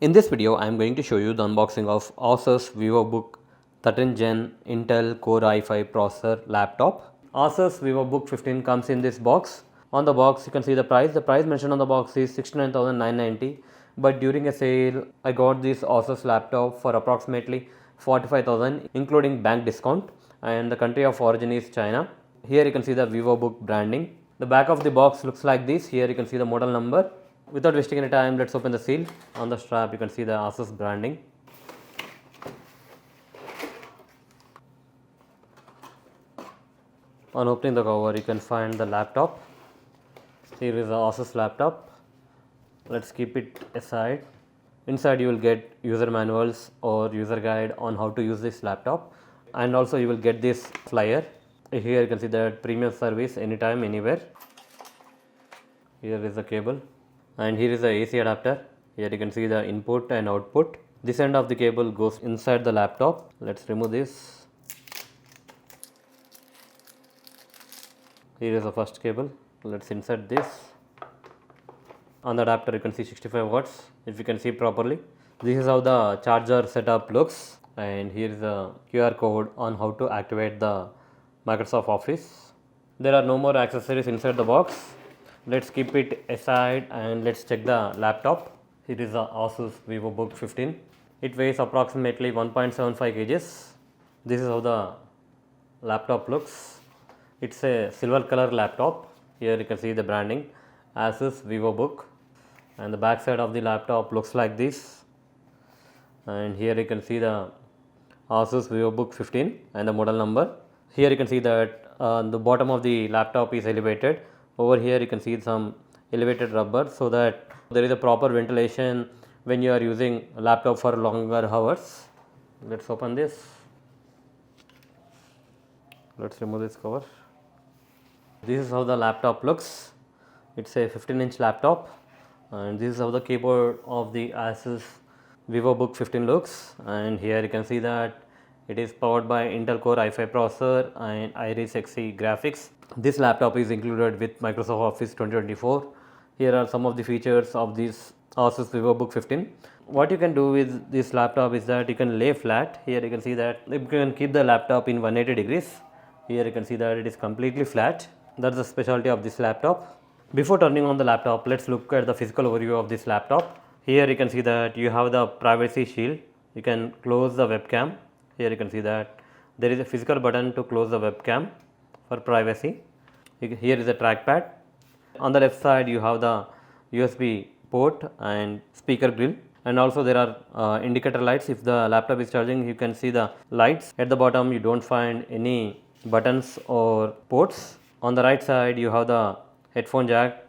In this video, I am going to show you the unboxing of ASUS Vivobook 13th Gen Intel Core i5 processor laptop. ASUS Vivobook 15 comes in this box. On the box, you can see the price. The price mentioned on the box is 69,990. But during a sale, I got this ASUS laptop for approximately 45,000, including bank discount. And the country of origin is China. Here you can see the Vivobook branding. The back of the box looks like this. Here you can see the model number. Without wasting any time, let's open the seal. On the strap you can see the ASUS branding. On opening the cover you can find the laptop. Here is the ASUS laptop. Let's keep it aside. Inside you will get user manuals or user guide on how to use this laptop, and also you will get this flyer. Here you can see the premium service anytime anywhere. Here is the cable, and here is the AC adapter. Here you can see the input and output. This end of the cable goes inside the laptop. Let's remove this. Here is the first cable. Let's insert this. On the adapter you can see 65 watts if you can see properly. This is how the charger setup looks, and here is the QR code on how to activate the Microsoft Office. There are no more accessories inside the box. Let's keep it aside and let's check the laptop. Here is the ASUS Vivobook 15. It weighs approximately 1.75 kgs. This is how the laptop looks. It's a silver color laptop. Here you can see the branding ASUS Vivobook, and the back side of the laptop looks like this. And here you can see the ASUS Vivobook 15 and the model number. Here you can see that the bottom of the laptop is elevated. Over here you can see some elevated rubber so that there is a proper ventilation when you are using a laptop for longer hours. Let's open this. Let's remove this cover. This is how the laptop looks. It's a 15-inch laptop, and this is how the keyboard of the ASUS Vivobook 15 looks. And here you can see that it is powered by Intel Core i5 processor and Iris Xe graphics. This laptop is included with Microsoft Office 2024. Here are some of the features of this ASUS Vivobook 15. What you can do with this laptop is that you can lay flat. Here you can see that you can keep the laptop in 180 degrees. Here you can see that it is completely flat. That's the specialty of this laptop. Before turning on the laptop, let's look at the physical overview of this laptop. Here you can see that you have the privacy shield. You can close the webcam. Here you can see that there is a physical button to close the webcam for privacy. Here is a trackpad. On the left side you have the USB port and speaker grill, and also there are indicator lights. If the laptop is charging, you can see the lights. At the bottom you don't find any buttons or ports. On the right side you have the headphone jack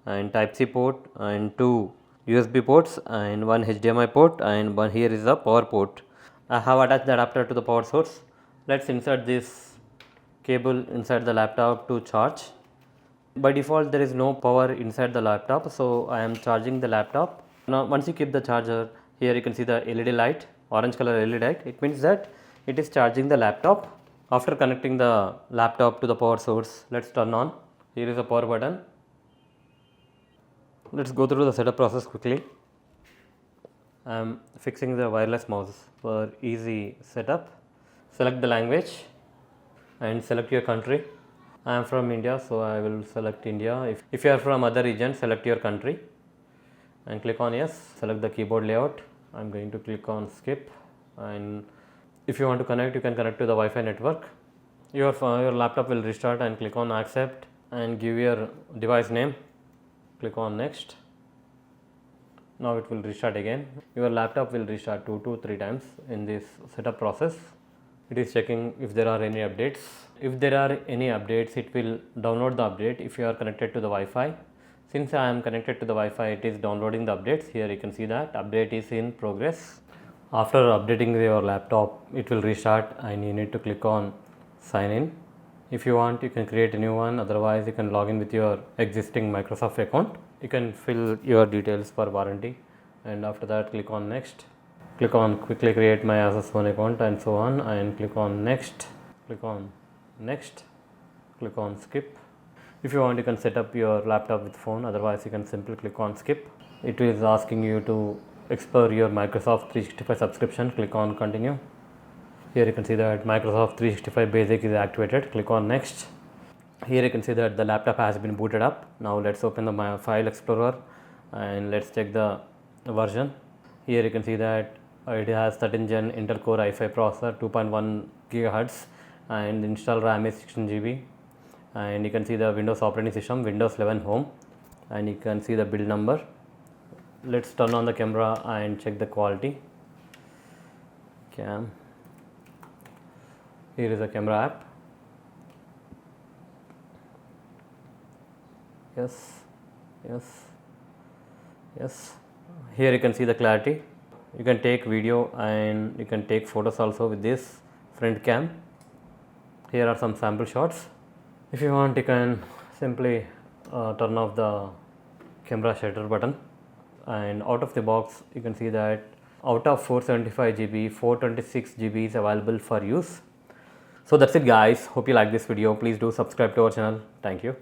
and Type-C port and two USB ports and one HDMI port, and one here is the power port. I have attached the adapter to the power source. Let's insert this cable inside the laptop to charge. By default there is no power inside the laptop, so I am charging the laptop. Now once you keep the charger, here you can see the LED light, orange color LED light. It means that it is charging the laptop. After connecting the laptop to the power source, let's turn on. Here is the power button. Let's go through the setup process quickly. I am fixing the wireless mouse for easy setup. Select the language and select your country. I am from India, so I will select India. If you are from other region, select your country and click on yes. Select the keyboard layout. I am going to click on skip, and if you want to connect, you can connect to the Wi-Fi network. Your laptop will restart, and click on accept and give your device name. Click on next. Now it will restart again. Your laptop will restart 2 to 3 times in this setup process. It is checking if there are any updates. If there are any updates, it will download the update if you are connected to the Wi-Fi. Since I am connected to the Wi-Fi, it is downloading the updates. Here you can see that update is in progress. After updating your laptop, it will restart and you need to click on sign in. If you want, you can create a new one. Otherwise, you can log in with your existing Microsoft account. You can fill your details for warranty, and after that click on next. Click on quickly create my ASUS phone account and so on, and click on next. Click on next. Click on skip. If you want, you can set up your laptop with phone. Otherwise, you can simply click on skip. It is asking you to explore your Microsoft 365 subscription, click on continue. Here you can see that Microsoft 365 Basic is activated, click on next. Here you can see that the laptop has been booted up. Now let's open the My File Explorer and let's check the version. Here you can see that it has 13 Gen Intel Core i5 processor, 2.1 GHz, and installed RAM is 16 GB. And you can see the Windows operating system, Windows 11 Home, and you can see the build number. Let's turn on the camera and check the quality. Cam. Here is the camera app. Yes, yes, yes. Here you can see the clarity. You can take video and you can take photos also with this front cam. Here are some sample shots. If you want, you can simply turn off the camera shutter button, and out of the box you can see that out of 475 GB, 426 GB is available for use. So that's it guys, hope you like this video. Please do subscribe to our channel. Thank you.